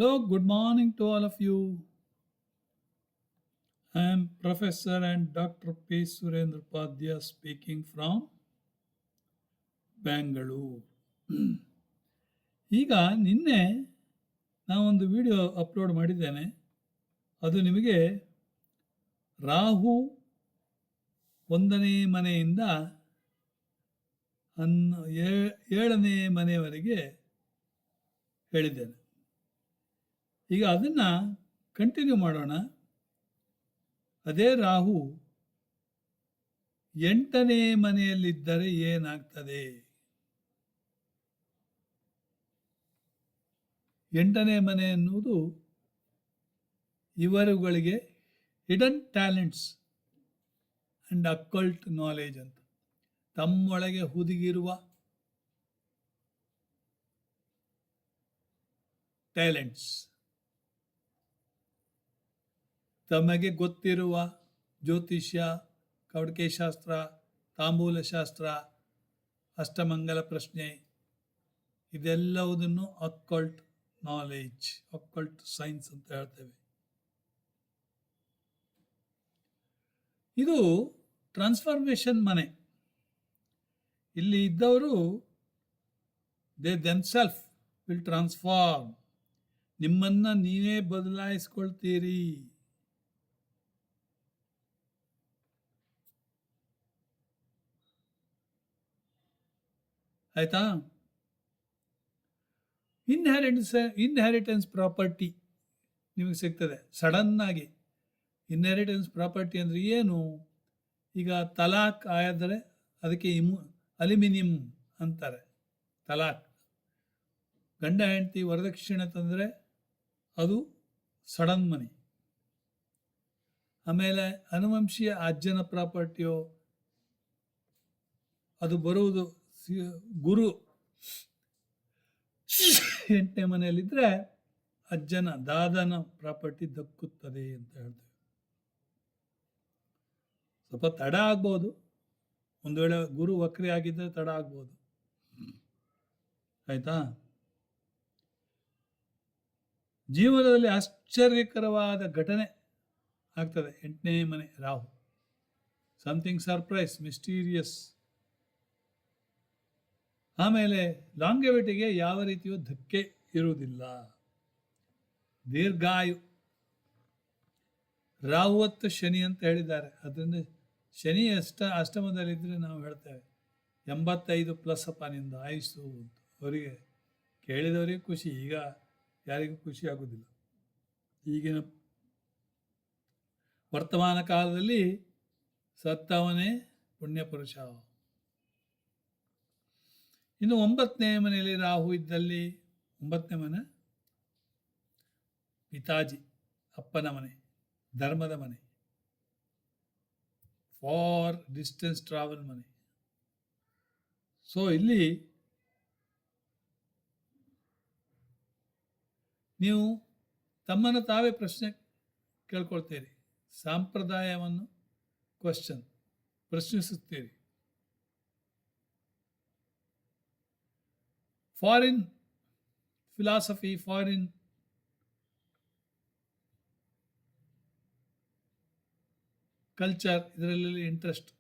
Hello, good morning to all of you. I am Professor and Dr. P. Surendra Padya speaking from Bangalore. ಈಗ ನಿನ್ನೆ ನಾವೊಂದು video upload ಮಾಡಿದ್ದೇನೆ. ಅದು ನಿಮಗೆ ರಾಹು 1ನೇ ಮನೆಯಿಂದ 7ನೇ ಮನೆಯವರೆಗೆ ಹೇಳಿದ್ದೇನೆ. ಈಗ ಅದನ್ನು ಕಂಟಿನ್ಯೂ ಮಾಡೋಣ. ಅದೇ ರಾಹು 8ನೇ ಮನೆಯಲ್ಲಿದ್ದರೆ ಏನಾಗ್ತದೆ? 8ನೇ ಮನೆ ಎನ್ನುವುದು ಇವರುಗಳಿಗೆ hidden talents and occult knowledge ಅಂತ, ತಮ್ಮೊಳಗೆ ಹುದುಗಿರುವ ಟ್ಯಾಲೆಂಟ್ಸ್, ತಮಗೆ ಗೊತ್ತಿರುವ ಜ್ಯೋತಿಷ್ಯ, ಕವಡಿಕೆಶಾಸ್ತ್ರ, ತಾಂಬೂಲಶಾಸ್ತ್ರ, ಅಷ್ಟಮಂಗಲ ಪ್ರಶ್ನೆ, ಇದೆಲ್ಲವುದನ್ನು ಅಕಲ್ಟ್ ನಾಲೆಜ್, ಅಕಲ್ಟ್ ಸೈನ್ಸ್ ಅಂತ ಹೇಳ್ತೇವೆ. ಇದು ಟ್ರಾನ್ಸ್ಫಾರ್ಮೇಷನ್ ಮನೆ. ಇಲ್ಲಿ ಇದ್ದವರು ದೇ ದೆಮ್ಸೆಲ್ಫ್ ವಿಲ್ ಟ್ರಾನ್ಸ್ಫಾರ್ಮ್. ನಿಮ್ಮನ್ನು ನೀವೇ ಬದಲಾಯಿಸ್ಕೊಳ್ತೀರಿ. ಆಯ್ತಾ? ಇನ್ಹೆರಿಟೆನ್ಸ್ ಪ್ರಾಪರ್ಟಿ ನಿಮಗೆ ಸಿಗ್ತದೆ ಸಡನ್ನಾಗಿ. ಇನ್ಹೆರಿಟೆನ್ಸ್ ಪ್ರಾಪರ್ಟಿ ಅಂದರೆ ಏನು? ಈಗ ತಲಾಕ್ ಆದರೆ ಅದಕ್ಕೆ ಅಲ್ಯೂಮಿನಿಯಂ ಅಂತಾರೆ. ತಲಾಕ್, ಗಂಡ ಹೆಂಡತಿ ವರದಕ್ಷಿಣೆ ತಂದರೆ ಅದು ಸಡನ್ ಮನಿ. ಆಮೇಲೆ ಅನುವಂಶೀಯ ಅಜ್ಜನ ಪ್ರಾಪರ್ಟಿಯೋ ಅದು ಬರುವುದು ಗುರು 8ನೇ ಮನೆಯಲ್ಲಿದ್ದರೆ ಅಜ್ಜನ ದಾದನ ಪ್ರಾಪರ್ಟಿ ದಕ್ಕುತ್ತದೆ ಅಂತ ಹೇಳ್ತೇವೆ. ಸ್ವಲ್ಪ ತಡ ಆಗ್ಬೋದು, ಒಂದು ವೇಳೆ ಗುರು ವಕ್ರಿ ಆಗಿದ್ದರೆ ತಡ ಆಗ್ಬೋದು. ಆಯ್ತಾ? ಜೀವನದಲ್ಲಿ ಆಶ್ಚರ್ಯಕರವಾದ ಘಟನೆ ಆಗ್ತದೆ 8ನೇ ಮನೆ ರಾಹು. Something surprise, mysterious. ಆಮೇಲೆ ಲಾಂಗೆವಿಟಿಗೆ ಯಾವ ರೀತಿಯೂ ಧಕ್ಕೆ ಇರುವುದಿಲ್ಲ. ದೀರ್ಘಾಯು. ರಾಹುವತ್ತು ಶನಿ ಅಂತ ಹೇಳಿದ್ದಾರೆ. ಅದರಿಂದ ಶನಿ ಅಷ್ಟಮದಲ್ಲಿದ್ದರೆ ನಾವು ಹೇಳ್ತೇವೆ 85+ ಅಪ್ಪ ನಿಂದ ಆಯುಸ್ಸು ಅಂತ. ಅವರಿಗೆ ಕೇಳಿದವರಿಗೆ ಖುಷಿ, ಈಗ ಯಾರಿಗೂ ಖುಷಿ ಆಗೋದಿಲ್ಲ. ಈಗಿನ ವರ್ತಮಾನ ಕಾಲದಲ್ಲಿ ಸತ್ತವನೇ ಪುಣ್ಯಪುರುಷ. ಇನ್ನು 9ನೇ ಮನೆಯಲ್ಲಿ ರಾಹು ಇದ್ದಲ್ಲಿ, 9ನೇ ಮನೆ ಪಿತಾಜಿ, ಅಪ್ಪನ ಮನೆ, ಧರ್ಮದ ಮನೆ, ಫಾರ್ ಡಿಸ್ಟೆನ್ಸ್ ಟ್ರಾವೆಲ್ ಮನೆ. ಸೊ ಇಲ್ಲಿ ನೀವು ತಮ್ಮನ್ನು ತಾವೇ ಪ್ರಶ್ನೆ ಕೇಳ್ಕೊಳ್ತೀರಿ, ಸಂಪ್ರದಾಯವನ್ನು ಪ್ರಶ್ನಿಸುತ್ತೀರಿ. ಫಾರಿನ್ ಫಿಲಾಸಫಿ, ಫಾರಿನ್ ಕಲ್ಚರ್, ಇದರಲ್ಲಿ ಇಂಟ್ರೆಸ್ಟ್.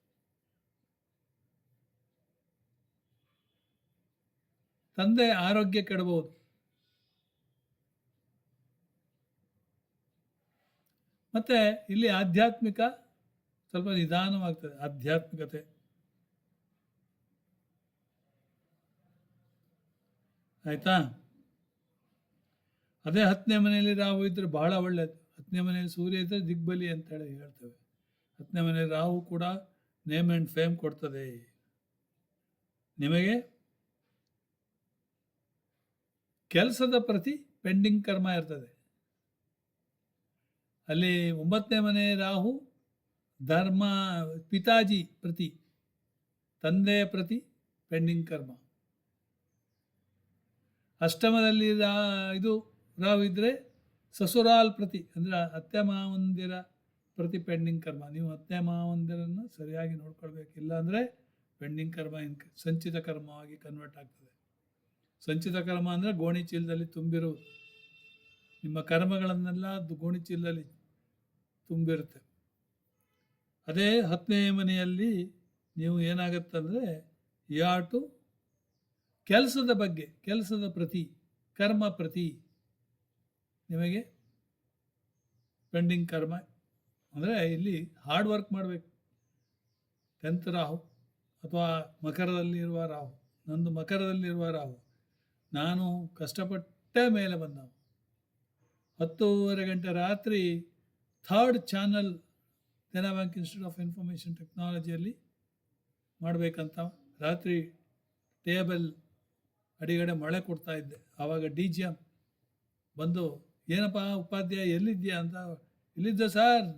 ತಂದೆ ಆರೋಗ್ಯ ಕೆಡಬಹುದು. ಮತ್ತು ಇಲ್ಲಿ ಆಧ್ಯಾತ್ಮಿಕ ಸ್ವಲ್ಪ ನಿಧಾನವಾಗ್ತದೆ. ಆಧ್ಯಾತ್ಮಿಕತೆ ಆಯಿತಾ? ಅದೇ 10ನೇ ಮನೆಯಲ್ಲಿ ರಾಹು ಇದ್ದರೆ ಬಹಳ ಒಳ್ಳೆಯದು. 10ನೇ ಮನೆಯಲ್ಲಿ ಸೂರ್ಯ ಇದ್ದರೆ ದಿಗ್ಬಲಿ ಅಂತೇಳಿ ಹೇಳ್ತೇವೆ. 10ನೇ ಮನೆಯಲ್ಲಿ ರಾಹು ಕೂಡ ನೇಮ್ ಆ್ಯಂಡ್ ಫೇಮ್ ಕೊಡ್ತದೆ. ನಿಮಗೆ ಕೆಲಸದ ಪ್ರತಿ ಪೆಂಡಿಂಗ್ ಕರ್ಮ ಇರ್ತದೆ. ಅಲ್ಲಿ 9ನೇ ಮನೆ ರಾಹು ಧರ್ಮ, ಪಿತಾಜಿ ಪ್ರತಿ, ತಂದೆಯ ಪ್ರತಿ ಪೆಂಡಿಂಗ್ ಕರ್ಮ. ಅಷ್ಟಮದಲ್ಲಿ ಇದು ರಾಹು ಇದ್ದರೆ ಸಸುರಾಲ್ ಪ್ರತಿ, ಅಂದರೆ ಅತ್ತೆ ಮಾವಂದಿರ ಪ್ರತಿ ಪೆಂಡಿಂಗ್ ಕರ್ಮ. ನೀವು ಅತ್ತೆ ಮಾವಂದಿರನ್ನು ಸರಿಯಾಗಿ ನೋಡ್ಕೊಳ್ಬೇಕಿಲ್ಲ ಅಂದರೆ ಪೆಂಡಿಂಗ್ ಕರ್ಮ ಸಂಚಿತ ಕರ್ಮವಾಗಿ ಕನ್ವರ್ಟ್ ಆಗ್ತದೆ. ಸಂಚಿತ ಕರ್ಮ ಅಂದರೆ ಗೋಣಿ ಚೀಲದಲ್ಲಿ ತುಂಬಿರುವುದು. ನಿಮ್ಮ ಕರ್ಮಗಳನ್ನೆಲ್ಲ ಗೋಣಿಚೀಲದಲ್ಲಿ ತುಂಬಿರುತ್ತೆ. ಅದೇ 10ನೇ ಮನೆಯಲ್ಲಿ ನೀವು ಏನಾಗುತ್ತಂದರೆ ಯಾಟು ಕೆಲಸದ ಬಗ್ಗೆ, ಕೆಲಸದ ಪ್ರತಿ, ಕರ್ಮ ಪ್ರತಿ, ನಿಮಗೆ ಪೆಂಡಿಂಗ್ ಕರ್ಮ ಅಂದರೆ ಇಲ್ಲಿ ಹಾರ್ಡ್ ವರ್ಕ್ ಮಾಡಬೇಕು. 10th ರಾಹು ಅಥವಾ ಮಕರದಲ್ಲಿರುವ ರಾಹು, ನಂದು ಮಕರದಲ್ಲಿರುವ ರಾಹು, ನಾನು ಕಷ್ಟಪಟ್ಟೆ ಮೇಲೆ ಬಂದವು. 10:30 ಗಂಟೆ ರಾತ್ರಿ 3rd channel Dena bank institute of information ಟೆಕ್ನಾಲಜಿಯಲ್ಲಿ ಮಾಡಬೇಕಂತ ರಾತ್ರಿ ಟೇಬಲ್ ಅಡಿಗಡೆ ಮಳೆ ಕೊಡ್ತಾ ಇದ್ದೆ. ಆವಾಗ DGM ಬಂದು, ಏನಪ್ಪ ಉಪಾಧ್ಯಾಯ ಎಲ್ಲಿದ್ಯಾ ಅಂತ. ಎಲ್ಲಿದ್ದೆ ಸರ್,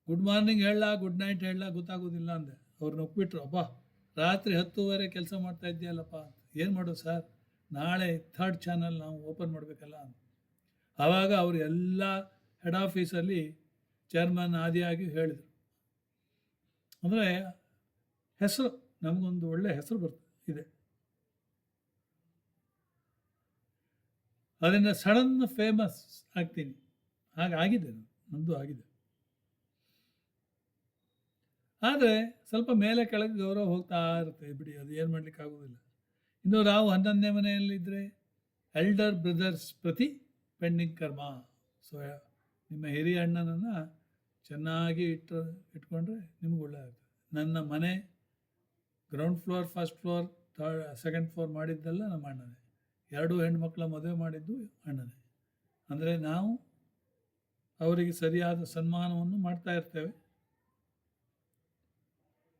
ಗುಡ್ ಮಾರ್ನಿಂಗ್ ಹೇಳಲ್ಲ, ಗುಡ್ ನೈಟ್ ಹೇಳಲ್ಲ, ಗೊತ್ತಾಗೋದಿಲ್ಲ ಅಂದೆ. ಅವ್ರನ್ನ ಒಪ್ಪಿಟ್ರು. ಅಪ್ಪ ರಾತ್ರಿ 10:30 ಕೆಲಸ ಮಾಡ್ತಾ ಇದ್ದೀಯಲ್ಲಪ್ಪ ಅಂತ. ಏನು ಮಾಡೋದು ಸರ್, ನಾಳೆ 3rd ಚಾನಲ್ ನಾವು ಓಪನ್ ಮಾಡಬೇಕಲ್ಲ ಅಂತ. ಆವಾಗ ಅವರು ಎಲ್ಲ ಹೆಡ್ ಆಫೀಸಲ್ಲಿ ಚೇರ್ಮನ್ ಆದಿಯಾಗಿ ಹೇಳಿದರು. ಅಂದರೆ ಹೆಸರು, ನಮಗೊಂದು ಒಳ್ಳೆ ಹೆಸರು ಇದೆ. ಅದರಿಂದ ಸಡನ್ ಫೇಮಸ್ ಆಗ್ತೀನಿ. ಹಾಗಾಗಿದೆ, ನಮ್ಮದು ಆಗಿದೆ. ಆದರೆ ಸ್ವಲ್ಪ ಮೇಲೆ ಕೆಳಗೆ ಗೌರವ ಹೋಗ್ತಾ ಇರುತ್ತೆ, ಬಿಡಿ, ಅದು ಏನು ಮಾಡಲಿಕ್ಕಾಗೋದಿಲ್ಲ. ಇನ್ನು ರಾಹು 11ನೇ ಮನೆಯಲ್ಲಿದ್ದರೆ ಎಲ್ಡರ್ ಬ್ರದರ್ಸ್ ಪ್ರತಿ ಪೆಂಡಿಂಗ್ ಕರ್ಮ. ಸೊ ನಿಮ್ಮ ಹಿರಿಯ ಅಣ್ಣನನ್ನು ಚೆನ್ನಾಗಿ ಇಟ್ಕೊಂಡ್ರೆ ನಿಮ್ಗೆ ಒಳ್ಳೆಯದಾಗ್ತದೆ. ನನ್ನ ಮನೆ ground floor, first floor, second floor ಮಾಡಿದ್ದೆಲ್ಲ ನಮ್ಮ ಅಣ್ಣನೇ. 2 ಹೆಣ್ಮಕ್ಳ ಮದುವೆ ಮಾಡಿದ್ದು ಅಣ್ಣನೇ. ಅಂದರೆ ನಾವು ಅವರಿಗೆ ಸರಿಯಾದ ಸನ್ಮಾನವನ್ನು ಮಾಡ್ತಾ ಇರ್ತೇವೆ.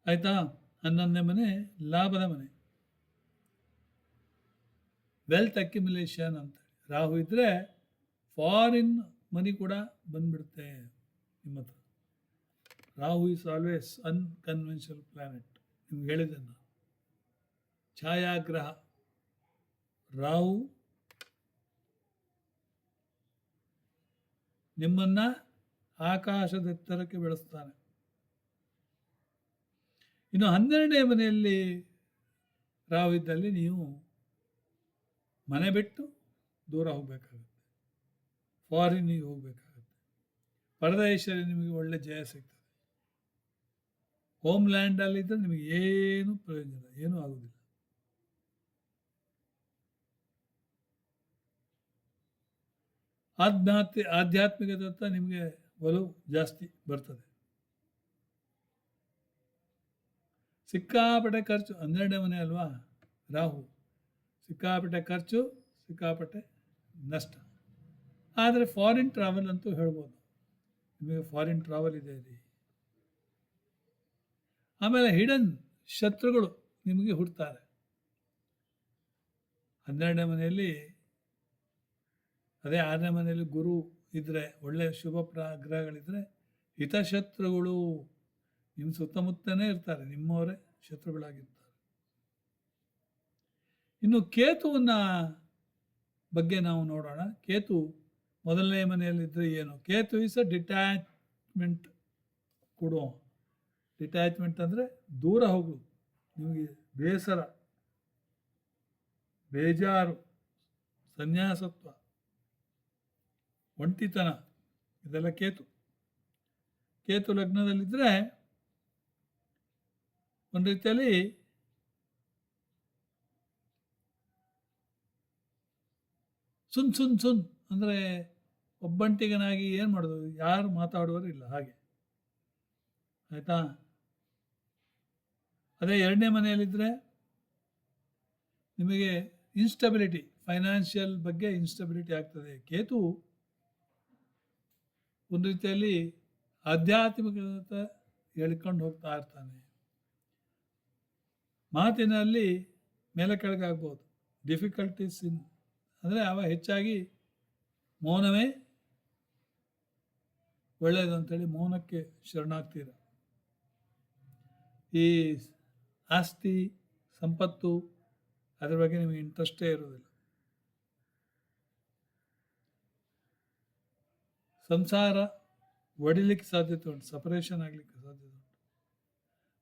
ಆಯಿತಾ? 11ನೇ ಮನೆ ಲಾಭದ ಮನೆ, ವೆಲ್ತ್ ಅಕ್ಯುಮುಲೇಷನ್ ಅಂತ. ರಾಹು ಇದ್ದರೆ ಫಾರಿನ್ ಮನಿ ಕೂಡ ಬಂದ್ಬಿಡುತ್ತೆ ನಿಮ್ಮ ಹತ್ರ. Rahu is always unconventional planet. ನಿಮ್ಗೆ ಹೇಳಿದೆ ನಾನು, ಛಾಯಾಗ್ರಹ. ರಾಹು ನಿಮ್ಮನ್ನು ಆಕಾಶದ ಎತ್ತರಕ್ಕೆ ಬೆಳೆಸ್ತಾನೆ. ಇನ್ನು 12ನೇ ಮನೆಯಲ್ಲಿ ರಾಹು ಇದ್ದಲ್ಲಿ ನೀವು ಮನೆ ಬಿಟ್ಟು ದೂರ ಹೋಗಬೇಕಾಗುತ್ತೆ, ಫಾರಿನಿಗೆ ಹೋಗಬೇಕಾಗುತ್ತೆ. ಪರದೇಶದಲ್ಲಿ ನಿಮಗೆ ಒಳ್ಳೆ ಜಯ ಸಿಗ್ತದೆ. ಹೋಮ್ ಲ್ಯಾಂಡಲ್ಲಿದ್ದರೆ ನಿಮಗೆ ಏನು ಪ್ರಯೋಜನ, ಏನೂ ಆಗೋದಿಲ್ಲ. ಆಧ್ಯಾತ್ಮಿಕದತ್ತ ನಿಮಗೆ ಒಲವು ಜಾಸ್ತಿ ಬರ್ತದೆ. ಸಿಕ್ಕಾಪಟ್ಟೆ ಖರ್ಚು, 12ನೇ ಮನೆ ಅಲ್ವಾ ರಾಹು, ಸಿಕ್ಕಾಪಟ್ಟೆ ಖರ್ಚು, ಸಿಕ್ಕಾಪಟ್ಟೆ ನಷ್ಟ. ಆದರೆ ಫಾರಿನ್ ಟ್ರಾವೆಲ್ ಅಂತೂ ಹೇಳ್ಬೋದು, ನಿಮಗೆ ಫಾರಿನ್ ಟ್ರಾವೆಲ್ ಇದೆ ರೀ. ಆಮೇಲೆ ಹಿಡನ್ ಶತ್ರುಗಳು ನಿಮಗೆ ಹುಡ್ತಾರೆ. 12ನೇ ಮನೆಯಲ್ಲಿ, ಅದೇ 6ನೇ ಮನೆಯಲ್ಲಿ ಗುರು ಇದ್ದರೆ, ಒಳ್ಳೆಯ ಶುಭ ಗ್ರಹಗಳಿದ್ದರೆ ಹಿತಶತ್ರುಗಳು ನಿಮ್ಮ ಸುತ್ತಮುತ್ತನೇ ಇರ್ತಾರೆ, ನಿಮ್ಮವರೇ ಶತ್ರುಗಳಾಗಿರ್ತಾರೆ. ಇನ್ನು ಕೇತುವಿನ ಬಗ್ಗೆ ನಾವು ನೋಡೋಣ. ಕೇತು 1ನೇ ಮನೆಯಲ್ಲಿದ್ದರೆ ಏನು? ಕೇತು ಈಸ್ ಅ ಡಿಟ್ಯಾಚ್ಮೆಂಟ್ ಕೊಡುವ. ಡಿಟ್ಯಾಚ್ಮೆಂಟ್ ಅಂದರೆ ದೂರ ಹೋಗುವುದು, ನಿಮಗೆ ಬೇಸರ, ಬೇಜಾರು, ಸನ್ಯಾಸತ್ವ, ಒಂಟಿತನ, ಇದೆಲ್ಲ ಕೇತು. ಕೇತು ಲಗ್ನದಲ್ಲಿದ್ದರೆ ಒಂದು ರೀತಿಯಲ್ಲಿ ಸುನ್ ಅಂದರೆ ಒಬ್ಬಂಟಿಗನಾಗಿ ಏನು ಮಾಡೋದು, ಯಾರು ಮಾತಾಡುವರು ಇಲ್ಲ ಹಾಗೆ. ಆಯಿತಾ? ಅದೇ 2ನೇ ಮನೆಯಲ್ಲಿದ್ದರೆ ನಿಮಗೆ ಇನ್ಸ್ಟೆಬಿಲಿಟಿ, ಫೈನಾನ್ಷಿಯಲ್ ಬಗ್ಗೆ ಇನ್ಸ್ಟೆಬಿಲಿಟಿ ಆಗ್ತದೆ. ಕೇತು ಒಂದು ರೀತಿಯಲ್ಲಿ ಆಧ್ಯಾತ್ಮಿಕತೆ ಹೇಳ್ಕೊಂಡು ಹೋಗ್ತಾ ಇರ್ತಾನೆ. ಮಾತಿನಲ್ಲಿ ಮೇಲೆ ಕೆಳಗಾಗ್ಬೋದು, ಡಿಫಿಕಲ್ಟೀಸ್ ಅಂದರೆ ಅವ ಹೆಚ್ಚಾಗಿ ಮೌನವೇ ಒಳ್ಳೆಯದು ಅಂಥೇಳಿ ಮೌನಕ್ಕೆ ಶರಣಾಗ್ತೀರ. ಈ ಆಸ್ತಿ ಸಂಪತ್ತು ಅದ್ರ ಬಗ್ಗೆ ನಿಮಗೆ ಇಂಟ್ರೆಸ್ಟೇ ಇರೋದಿಲ್ಲ. ಸಂಸಾರ ಒಡಿಲಿಕ್ಕೆ ಸಾಧ್ಯತೆ ಉಂಟು, ಸಪರೇಷನ್ ಆಗಲಿಕ್ಕೆ ಸಾಧ್ಯತೆ ಉಂಟು.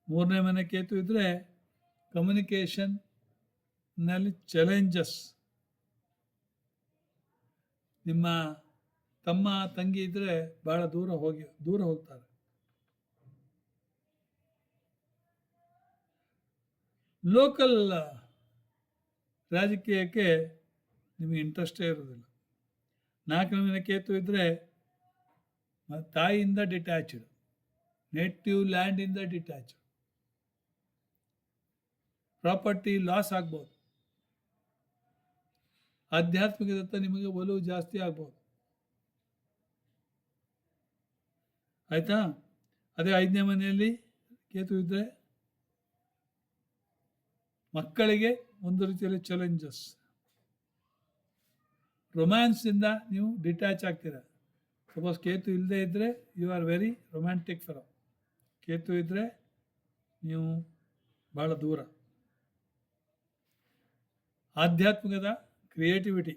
3ನೇ ಮನೆ ಕೇತು ಇದ್ದರೆ ಕಮ್ಯುನಿಕೇಷನ್ನಲ್ಲಿ ಚಾಲೆಂಜಸ್, ನಿಮ್ಮ ತಮ್ಮ ತಂಗಿ ಇದ್ದರೆ ಭಾಳ ದೂರ ಹೋಗ್ತಾರೆ. ಲೋಕಲ್ ರಾಜಕೀಯಕ್ಕೆ ನಿಮಗೆ ಇಂಟ್ರೆಸ್ಟೇ ಇರೋದಿಲ್ಲ. 4ನೇ ಮನೆ ಕೇತು ಇದ್ದರೆ ತಾಯಿಯಿಂದ ಡಿಟ್ಯಾಚ್ಡ್, ನೇಟಿವ್ ಲ್ಯಾಂಡಿಂದ ಡಿಟ್ಯಾಚ್ಡ್, ಪ್ರಾಪರ್ಟಿ ಲಾಸ್ ಆಗ್ಬೋದು, ಆಧ್ಯಾತ್ಮಿಕದತ್ತ ನಿಮಗೆ ಒಲವು ಜಾಸ್ತಿ ಆಗ್ಬೋದು. ಆಯಿತಾ? ಅದೇ 5ನೇ ಮನೆಯಲ್ಲಿ ಕೇತು ಇದ್ದರೆ ಮಕ್ಕಳಿಗೆ ಒಂದು ರೀತಿಯಲ್ಲಿ ಚಾಲೆಂಜಸ್, ರೊಮ್ಯಾನ್ಸಿಂದ ನೀವು ಡಿಟ್ಯಾಚ್ ಆಗ್ತೀರ. ಸಪೋಸ್ ಕೇತು ಇಲ್ಲದೆ ಇದ್ದರೆ you are very romantic fellow. Ketu ಇದ್ದರೆ ನೀವು ಭಾಳ ದೂರ. ಆಧ್ಯಾತ್ಮಿಕದ ಕ್ರಿಯೇಟಿವಿಟಿ.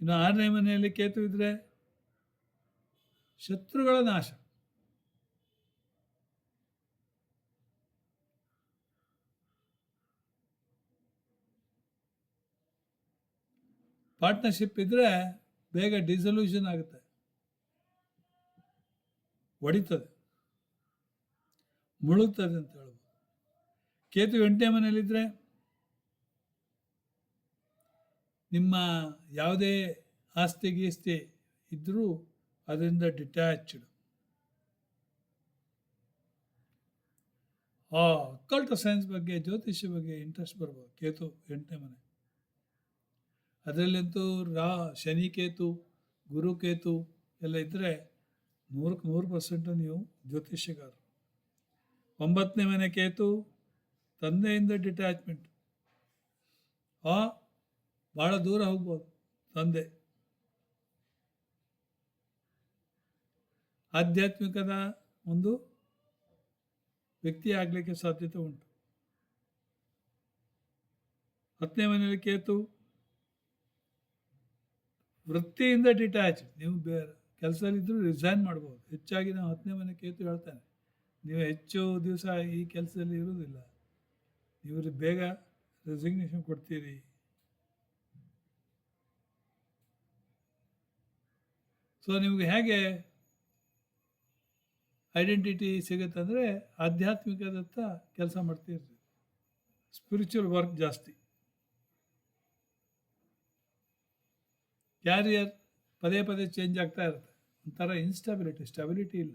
ಇನ್ನು 6ನೇ ಮನೆಯಲ್ಲಿ ಕೇತು ಇದ್ದರೆ ಶತ್ರುಗಳ ನಾಶ. ಪಾರ್ಟ್ನರ್ಶಿಪ್ ಇದ್ದರೆ ಬೇಗ ಡಿಸಲ್ಯೂಷನ್ ಆಗುತ್ತೆ, ಒಡಿತದೆ, ಮುಳುಗ್ತದೆ ಅಂತ ಹೇಳ್ಬೋದು. ಕೇತು 8ನೇ ಮನೆಯಲ್ಲಿದ್ದರೆ ನಿಮ್ಮ ಯಾವುದೇ ಆಸ್ತಿ ಗೀಸ್ತಿ ಇದ್ದರೂ ಅದರಿಂದ ಡಿಟ್ಯಾಚ್ಡ್. ಅಕಲ್ಟ್ ಸೈನ್ಸ್ ಬಗ್ಗೆ, ಜ್ಯೋತಿಷ್ಯ ಬಗ್ಗೆ ಇಂಟ್ರೆಸ್ಟ್ ಬರ್ಬೋದು. ಕೇತು 8ನೇ ಮನೆ. ಅದರಲ್ಲಂತೂ ಶನಿ ಕೇತು, ಗುರು ಕೇತು ಎಲ್ಲ ಇದ್ದರೆ 100% ನೀವು ಜ್ಯೋತಿಷ್ಯಗಾರರು. 9ನೇ ಮನೆ ಕೇತು ತಂದೆಯಿಂದ ಡಿಟ್ಯಾಚ್ಮೆಂಟ್. ಭಾಳ ದೂರ ಹೋಗ್ಬೋದು ತಂದೆ. ಆಧ್ಯಾತ್ಮಿಕದ ಒಂದು ವ್ಯಕ್ತಿ ಆಗಲಿಕ್ಕೆ ಸಾಧ್ಯತೆ ಉಂಟು. 10ನೇ ಮನೆಯಲ್ಲಿ ಕೇತು ವೃತ್ತಿಯಿಂದ ಡಿಟ್ಯಾಚ್. ನೀವು ಬೇರೆ ಕೆಲಸದಲ್ಲಿದ್ದರೂ ರಿಸೈನ್ ಮಾಡ್ಬೋದು. ಹೆಚ್ಚಾಗಿ ನಾವು 10ನೇ ಮನೆ ಕೇತು ಹೇಳ್ತಾನೆ, ನೀವು ಹೆಚ್ಚು ದಿವಸ ಈ ಕೆಲಸದಲ್ಲಿ ಇರೋದಿಲ್ಲ, ನೀವು ಬೇಗ ರೆಸಿಗ್ನೇಷನ್ ಕೊಡ್ತೀರಿ. ಸೊ ನಿಮಗೆ ಹೇಗೆ ಐಡೆಂಟಿಟಿ ಸಿಗುತ್ತಂದರೆ ಆಧ್ಯಾತ್ಮಿಕದತ್ತ ಕೆಲಸ ಮಾಡ್ತಿರ್ತೀವಿ, ಸ್ಪಿರಿಚುವಲ್ ವರ್ಕ್ ಜಾಸ್ತಿ. ಕ್ಯಾರಿಯರ್ ಪದೇ ಪದೇ ಚೇಂಜ್ ಆಗ್ತಾ ಇರುತ್ತೆ. ಒಂಥರ ಇನ್ಸ್ಟೆಬಿಲಿಟಿ, ಸ್ಟೆಬಿಲಿಟಿ ಇಲ್ಲ.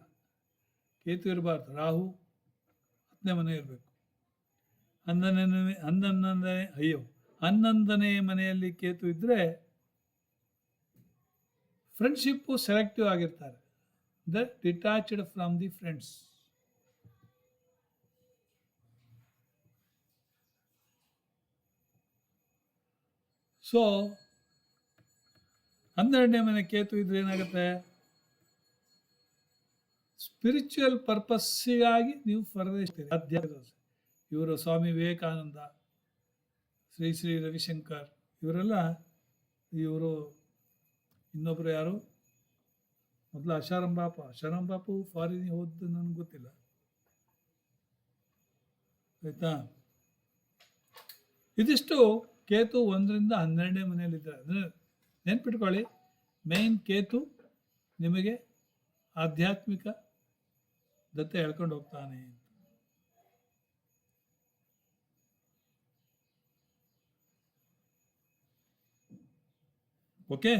ಕೇತು ಇರಬಾರ್ದು. ರಾಹು 10ನೇ ಮನೆ ಇರಬೇಕು. 11ನೇ ಮನೆಯಲ್ಲಿ ಕೇತು ಇದ್ದರೆ ಫ್ರೆಂಡ್ಶಿಪ್ಪು ಸೆಲೆಕ್ಟಿವ್ ಆಗಿರ್ತಾರೆ. Detached from the friends. So 12ನೇ ಮನೆ ಕೇತು ಇದ್ರೆ ಏನಾಗುತ್ತೆ, ಸ್ಪಿರಿಚುವಲ್ ಪರ್ಪಸ್ಸಿಗಾಗಿ ನೀವು ಫರ್ದರ್ತೀರಿ. ಅಧ್ಯಾತ್ಮ ಇವರು ಸ್ವಾಮಿ ವಿವೇಕಾನಂದ, ಶ್ರೀ ರವಿಶಂಕರ್, ಇವರು ಇನ್ನೊಬ್ಬರು ಯಾರು, ಮೊದಲು ಅಶಾರಾಮ್ ಬಾಪು ಫಾರಿನ್ ಹೋದ್ದು ನನಗೆ ಗೊತ್ತಿಲ್ಲ. ಆಯಿತಾ? ಇದಿಷ್ಟು ಕೇತು 1ರಿಂದ 12ನೇ ಮನೆಯಲ್ಲಿದ್ದಾರೆ. ಅಂದರೆ ನೆನ್ಪಿಟ್ಕೊಳ್ಳಿ, ಮೇನ್ ಕೇತು ನಿಮಗೆ ಆಧ್ಯಾತ್ಮಿಕ ದತ್ತ ಹೇಳ್ಕೊಂಡು ಹೋಗ್ತಾನೆ. ಓಕೆ,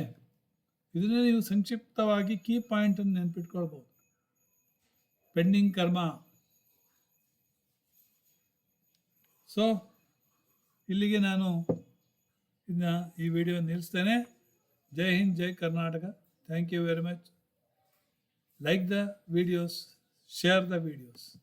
ಇದನ್ನೇ ನೀವು ಸಂಕ್ಷಿಪ್ತವಾಗಿ ಕೀ ಪಾಯಿಂಟನ್ನು ನೆನ್ಪಿಟ್ಕೊಳ್ಬೋದು. ಪೆಂಡಿಂಗ್ ಕರ್ಮ. ಸೊ ಇಲ್ಲಿಗೆ ನಾನು ಈ ವಿಡಿಯೋ ನಿಲ್ಲಿಸ್ತೇನೆ. Jai Hind, Jai Karnataka. Thank you very much. Like the videos, share the videos.